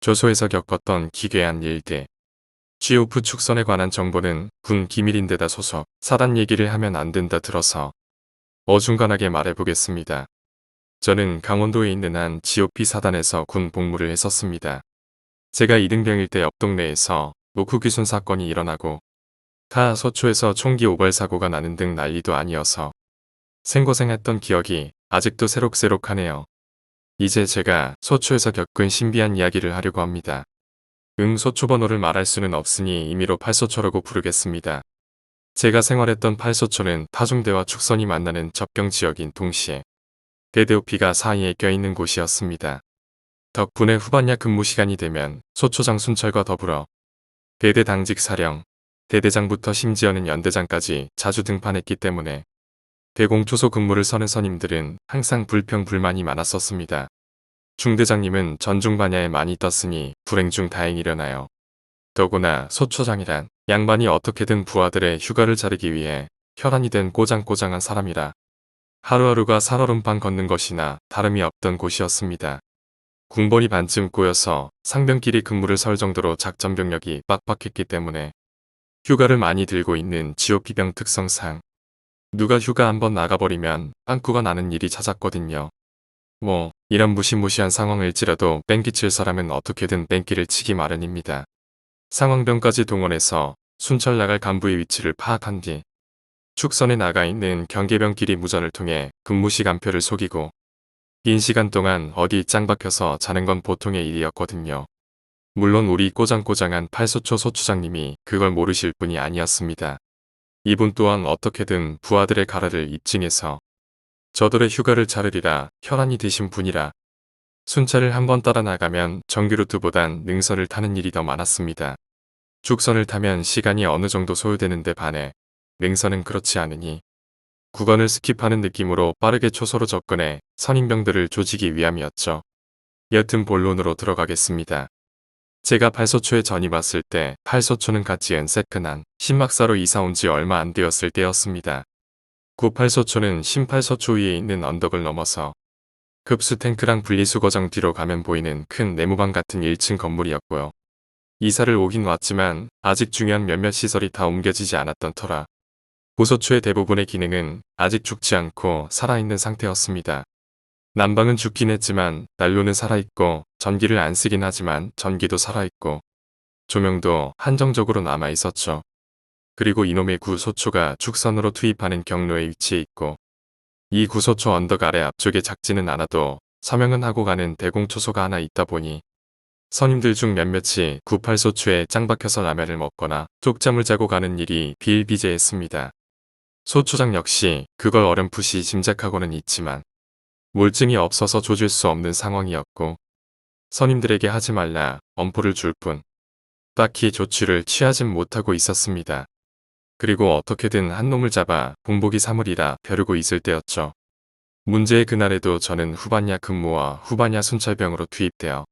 조소에서 겪었던 기괴한 일들. GOP 축선에 관한 정보는 군 기밀인데다 소속 사단 얘기를 하면 안 된다 들어서 어중간하게 말해보겠습니다. 저는 강원도에 있는 한 GOP 사단에서 군 복무를 했었습니다. 제가 이등병일 때 옆 동네에서 무쿠기순 사건이 일어나고 타 서초에서 총기 오발 사고가 나는 등 난리도 아니어서 생고생했던 기억이 아직도 새록새록하네요. 이제 제가 소초에서 겪은 신비한 이야기를 하려고 합니다. 소초 번호를 말할 수는 없으니 임의로 팔소초라고 부르겠습니다. 제가 생활했던 팔소초는 타중대와 축선이 만나는 접경 지역인 동시에 대대오피가 사이에 껴있는 곳이었습니다. 덕분에 후반야 근무 시간이 되면 소초장 순찰과 더불어 대대 당직 사령, 대대장부터 심지어는 연대장까지 자주 등판했기 때문에 대공초소 근무를 서는 선임들은 항상 불평불만이 많았었습니다. 중대장님은 전중반야에 많이 떴으니 불행 중 다행이려나요. 더구나 소초장이란 양반이 어떻게든 부하들의 휴가를 자르기 위해 혈안이 된 꼬장꼬장한 사람이라 하루하루가 살얼음판 걷는 것이나 다름이 없던 곳이었습니다. 군번이 반쯤 꼬여서 상병끼리 근무를 설 정도로 작전병력이 빡빡했기 때문에 휴가를 많이 들고 있는 GOP병 특성상 누가 휴가 한번 나가버리면 빵꾸가 나는 일이 잦았거든요. 이런 무시무시한 상황일지라도 뺑기칠 사람은 어떻게든 뺑기를 치기 마련입니다. 상황병까지 동원해서 순찰 나갈 간부의 위치를 파악한 뒤 축선에 나가 있는 경계병끼리 무전을 통해 근무 시간표를 속이고 긴 시간 동안 어디 짱 박혀서 자는 건 보통의 일이었거든요. 물론 우리 꼬장꼬장한 팔소초 소추장님이 그걸 모르실 분이 아니었습니다. 이분 또한 어떻게든 부하들의 가라를 입증해서 저들의 휴가를 자르리라 혈안이 되신 분이라 순찰을 한번 따라 나가면 정규루트보단 능선을 타는 일이 더 많았습니다. 죽선을 타면 시간이 어느 정도 소요되는데 반해 능선은 그렇지 않으니 구간을 스킵하는 느낌으로 빠르게 초소로 접근해 선임병들을 조지기 위함이었죠. 여튼 본론으로 들어가겠습니다. 제가 팔소초에 전입 왔을 때 팔소초는 갓 지은 새끈한 신막사로 이사 온 지 얼마 안 되었을 때였습니다. 구팔소초는 신팔서초 위에 있는 언덕을 넘어서 급수 탱크랑 분리수거장 뒤로 가면 보이는 큰 내무방 같은 1층 건물이었고요. 이사를 오긴 왔지만 아직 중요한 몇몇 시설이 다 옮겨지지 않았던 터라 구소초의 대부분의 기능은 아직 죽지 않고 살아있는 상태였습니다. 난방은 죽긴 했지만 난로는 살아있고 전기를 안 쓰긴 하지만 전기도 살아있고 조명도 한정적으로 남아있었죠. 그리고 이놈의 구소초가 축선으로 투입하는 경로에 위치해 있고 이 구소초 언덕 아래 앞쪽에 작지는 않아도 서명은 하고 가는 대공초소가 하나 있다 보니 선임들 중 몇몇이 98소초에 짱 박혀서 라면을 먹거나 쪽잠을 자고 가는 일이 비일비재했습니다. 소초장 역시 그걸 어렴풋이 짐작하고는 있지만 물증이 없어서 조질 수 없는 상황이었고 선임들에게 하지 말라 엄포를 줄 뿐 딱히 조치를 취하진 못하고 있었습니다. 그리고 어떻게든 한 놈을 잡아 본보기 삼으리라 벼르고 있을 때였죠. 문제의 그날에도 저는 후반야 근무와 후반야 순찰병으로 투입되어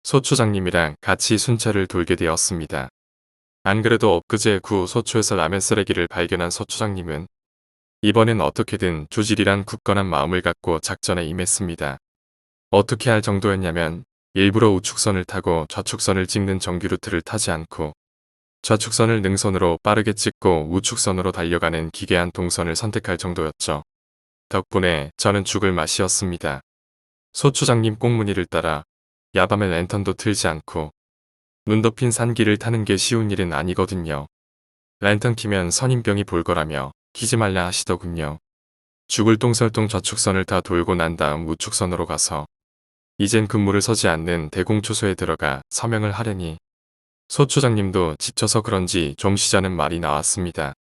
소초장님이랑 같이 순찰을 돌게 되었습니다. 안 그래도 엊그제 구 소초에서 라면 쓰레기를 발견한 소초장님은 이번엔 어떻게든 조질이란 굳건한 마음을 갖고 작전에 임했습니다. 어떻게 할 정도였냐면 일부러 우측선을 타고 좌측선을 찍는 정규 루트를 타지 않고 좌측선을 능선으로 빠르게 찍고 우측선으로 달려가는 기괴한 동선을 선택할 정도였죠. 덕분에 저는 죽을 맛이었습니다. 소초장님 꽁무니를 따라 야밤에 랜턴도 틀지 않고 눈 덮인 산길을 타는 게 쉬운 일은 아니거든요. 랜턴 키면 선임병이 볼 거라며 키지 말라 하시더군요. 죽을 똥설똥 좌측선을 다 돌고 난 다음 우측선으로 가서 이젠 근무를 서지 않는 대공초소에 들어가 서명을 하려니 소초장님도 지쳐서 그런지 좀 쉬자는 말이 나왔습니다.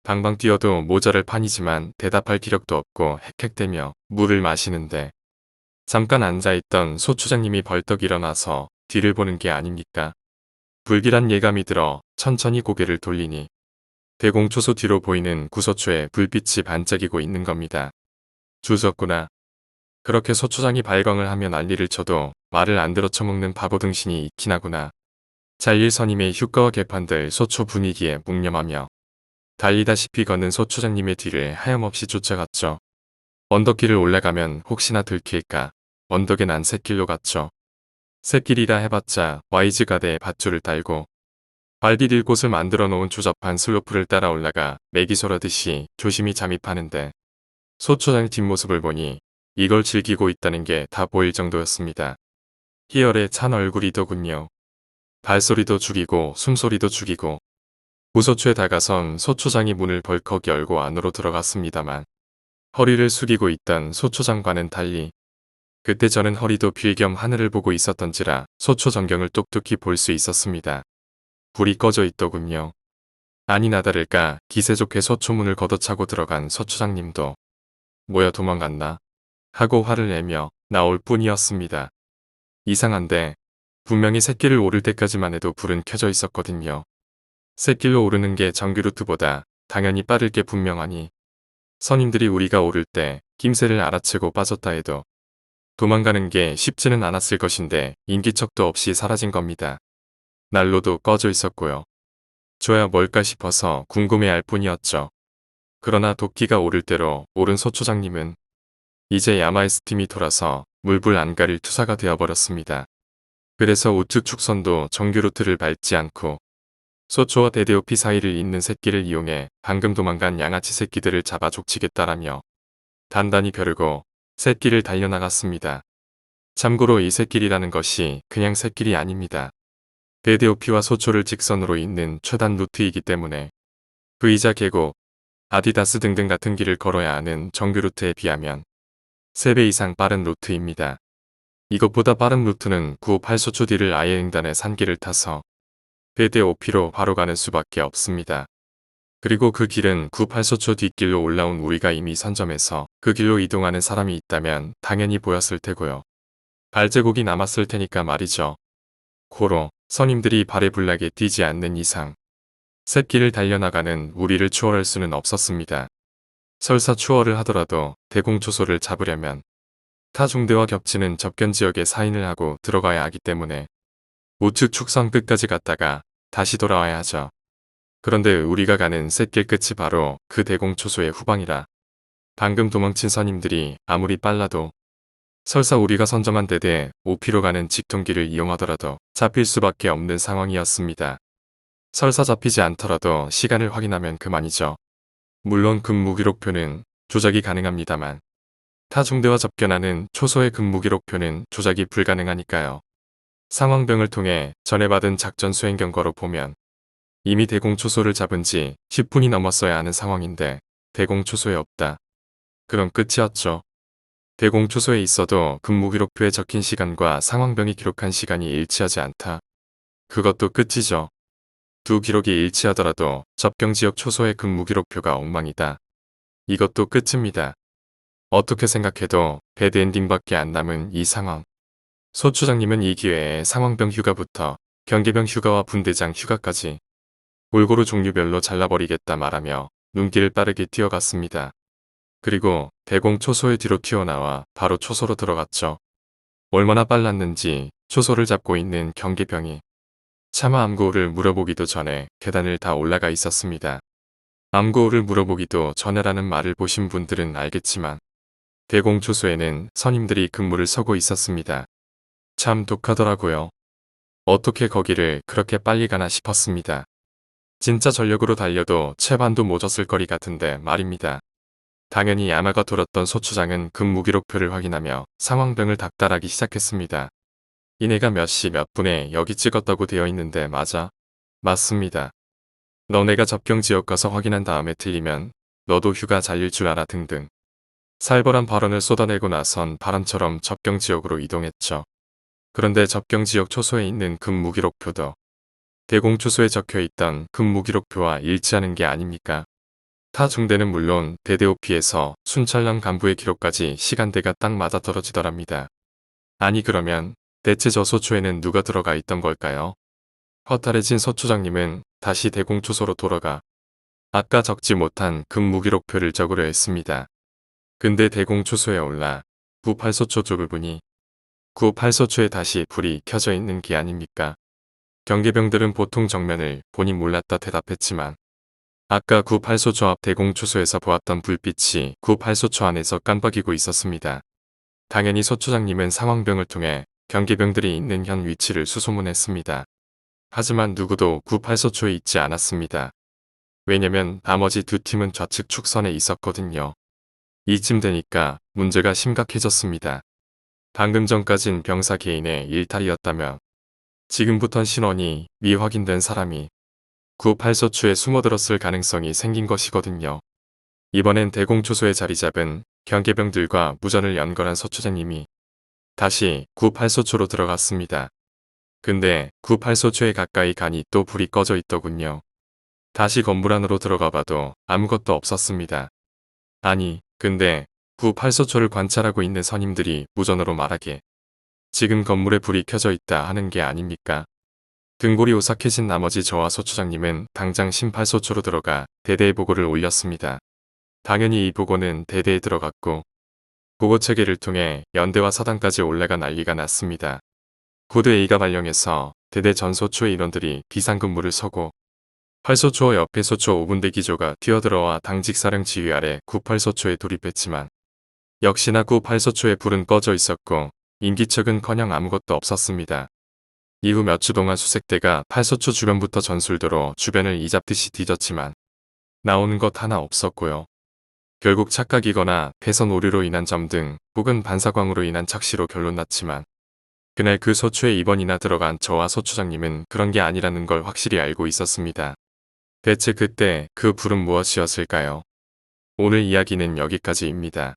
방방 뛰어도 모자랄 판이지만 대답할 기력도 없고 헥헥대며 물을 마시는데 잠깐 앉아있던 소초장님이 벌떡 일어나서 뒤를 보는 게 아닙니까? 불길한 예감이 들어 천천히 고개를 돌리니 대공초소 뒤로 보이는 구소초에 불빛이 반짝이고 있는 겁니다. 주저구나. 그렇게 소초장이 발광을 하며 난리를 쳐도 말을 안 들어 처먹는 바보 등신이 있긴 하구나. 잘릴 선임의 휴가와 개판들 소초 분위기에 묵념하며 달리다시피 걷는 소초장님의 뒤를 하염없이 쫓아갔죠. 언덕길을 올라가면 혹시나 들킬까 언덕에 난 샛길로 갔죠. 새끼리라 해봤자 Y字가대에 밧줄을 달고 발 디딜 곳을 만들어 놓은 조잡한 슬로프를 따라 올라가 매기소라듯이 조심히 잠입하는데 소초장의 뒷모습을 보니 이걸 즐기고 있다는 게 다 보일 정도였습니다. 희열에 찬 얼굴이더군요. 발소리도 죽이고 숨소리도 죽이고 구소초에 다가선 소초장이 문을 벌컥 열고 안으로 들어갔습니다만 허리를 숙이고 있던 소초장과는 달리 그때 저는 허리도 빌 겸 하늘을 보고 있었던지라 소초 전경을 똑똑히 볼 수 있었습니다. 불이 꺼져 있더군요. 아니나 다를까 기세 좋게 소초문을 걷어차고 들어간 소초장님도 뭐야 도망갔나 하고 화를 내며 나올 뿐이었습니다. 이상한데 분명히 샛길을 오를 때까지만 해도 불은 켜져 있었거든요. 샛길로 오르는 게 정규 루트보다 당연히 빠를 게 분명하니 선임들이 우리가 오를 때 낌새를 알아채고 빠졌다 해도 도망가는 게 쉽지는 않았을 것인데 인기척도 없이 사라진 겁니다. 난로도 꺼져 있었고요. 저야 뭘까 싶어서 궁금해할 뿐이었죠. 그러나 도끼가 오를 대로 오른 소초장님은 이제 야마의 스팀이 돌아서 물불 안 가릴 투사가 되어버렸습니다. 그래서 우측 축선도 정규 루트를 밟지 않고 소초와 대대오피 사이를 잇는 새끼를 이용해 방금 도망간 양아치 새끼들을 잡아 족치겠다라며 단단히 벼르고 새끼를 달려나갔습니다. 참고로 이 새끼리라는 것이 그냥 새끼리 아닙니다. 대대오피와 소초를 직선으로 잇는 최단 루트이기 때문에 V자 계곡, 아디다스 등등 같은 길을 걸어야 하는 정규 루트에 비하면 3배 이상 빠른 루트입니다. 이것보다 빠른 루트는 958소초 뒤를 아예 횡단해 산길을 타서 대대오피로 바로 가는 수밖에 없습니다. 그리고 그 길은 98소초 뒷길로 올라온 우리가 이미 선점해서 그 길로 이동하는 사람이 있다면 당연히 보였을 테고요. 발자국이 남았을 테니까 말이죠. 고로 선임들이 발에 불나게 뛰지 않는 이상 샛길을 달려나가는 우리를 추월할 수는 없었습니다. 설사 추월을 하더라도 대공초소를 잡으려면 타 중대와 겹치는 접견 지역에 사인을 하고 들어가야 하기 때문에 우측 축선 끝까지 갔다가 다시 돌아와야 하죠. 그런데 우리가 가는 샛길 끝이 바로 그 대공초소의 후방이라 방금 도망친 선임들이 아무리 빨라도 설사 우리가 선점한 대대 오피로 가는 직통길을 이용하더라도 잡힐 수밖에 없는 상황이었습니다. 설사 잡히지 않더라도 시간을 확인하면 그만이죠. 물론 근무기록표는 조작이 가능합니다만 타 중대와 접견하는 초소의 근무기록표는 조작이 불가능하니까요. 상황병을 통해 전해 받은 작전 수행 경과로 보면 이미 대공초소를 잡은 지 10분이 넘었어야 하는 상황인데 대공초소에 없다. 그럼 끝이었죠. 대공초소에 있어도 근무기록표에 적힌 시간과 상황병이 기록한 시간이 일치하지 않다. 그것도 끝이죠. 두 기록이 일치하더라도 접경지역 초소의 근무기록표가 엉망이다. 이것도 끝입니다. 어떻게 생각해도 배드엔딩밖에 안 남은 이 상황. 소초장님은 이 기회에 상황병 휴가부터 경계병 휴가와 분대장 휴가까지 골고루 종류별로 잘라버리겠다 말하며 눈길을 빠르게 뛰어갔습니다. 그리고 대공 초소의 뒤로 튀어나와 바로 초소로 들어갔죠. 얼마나 빨랐는지 초소를 잡고 있는 경계병이 차마 암고를 물어보기도 전에 계단을 다 올라가 있었습니다. 암고를 물어보기도 전에라는 말을 보신 분들은 알겠지만 대공 초소에는 선임들이 근무를 서고 있었습니다. 참 독하더라고요. 어떻게 거기를 그렇게 빨리 가나 싶었습니다. 진짜 전력으로 달려도 채반도 못 었을 거리 같은데 말입니다. 당연히 야마가 돌았던 소초장은 근무기록표를 확인하며 상황병을 닥달하기 시작했습니다. 이내가 몇 시 몇 분에 여기 찍었다고 되어 있는데 맞아? 맞습니다. 너네가 접경지역 가서 확인한 다음에 틀리면 너도 휴가 잘릴 줄 알아 등등. 살벌한 발언을 쏟아내고 나선 바람처럼 접경지역으로 이동했죠. 그런데 접경지역 초소에 있는 근무기록표도 대공초소에 적혀있던 근무기록표와 일치하는 게 아닙니까? 타 중대는 물론 대대오피에서 순찰랑 간부의 기록까지 시간대가 딱 맞아떨어지더랍니다. 아니 그러면 대체 저 소초에는 누가 들어가 있던 걸까요? 허탈해진 소초장님은 다시 대공초소로 돌아가 아까 적지 못한 근무기록표를 적으려 했습니다. 근데 대공초소에 올라 98소초 쪽을 보니 98소초에 다시 불이 켜져 있는 게 아닙니까? 경계병들은 보통 정면을 보니 몰랐다 대답했지만 아까 98소초 앞 대공초소에서 보았던 불빛이 98소초 안에서 깜빡이고 있었습니다. 당연히 소초장님은 상황병을 통해 경계병들이 있는 현 위치를 수소문했습니다. 하지만 누구도 98소초에 있지 않았습니다. 왜냐면 나머지 두 팀은 좌측 축선에 있었거든요. 이쯤 되니까 문제가 심각해졌습니다. 방금 전까진 병사 개인의 일탈이었다며 지금부턴 신원이 미확인된 사람이 98소초에 숨어들었을 가능성이 생긴 것이거든요. 이번엔 대공초소에 자리 잡은 경계병들과 무전을 연결한 소초장님이 다시 98소초로 들어갔습니다. 근데 98소초에 가까이 가니 또 불이 꺼져 있더군요. 다시 건물 안으로 들어가 봐도 아무것도 없었습니다. 아니, 근데 98소초를 관찰하고 있는 선임들이 무전으로 말하게 지금 건물에 불이 켜져 있다 하는 게 아닙니까? 등골이 오싹해진 나머지 저와 소초장님은 당장 18소초로 들어가 대대의 보고를 올렸습니다. 당연히 이 보고는 대대에 들어갔고 보고 체계를 통해 연대와 사단까지 올라가 난리가 났습니다. 코드 A가 발령해서 대대 전 소초의 인원들이 비상근무를 서고 8소초 옆에 소초 5분대 기조가 뛰어들어와 당직 사령 지휘 아래 98소초에 돌입했지만 역시나 98소초에 불은 꺼져 있었고 인기척은커녕 아무것도 없었습니다. 이후 몇 주 동안 수색대가 8소초 주변부터 전술도로 주변을 이잡듯이 뒤졌지만 나오는 것 하나 없었고요. 결국 착각이거나 배선 오류로 인한 점 등 혹은 반사광으로 인한 착시로 결론 났지만 그날 그 소초에 2번이나 들어간 저와 소초장님은 그런 게 아니라는 걸 확실히 알고 있었습니다. 대체 그때 그 불은 무엇이었을까요? 오늘 이야기는 여기까지입니다.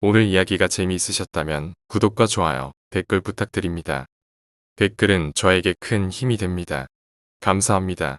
오늘 이야기가 재미있으셨다면 구독과 좋아요, 댓글 부탁드립니다. 댓글은 저에게 큰 힘이 됩니다. 감사합니다.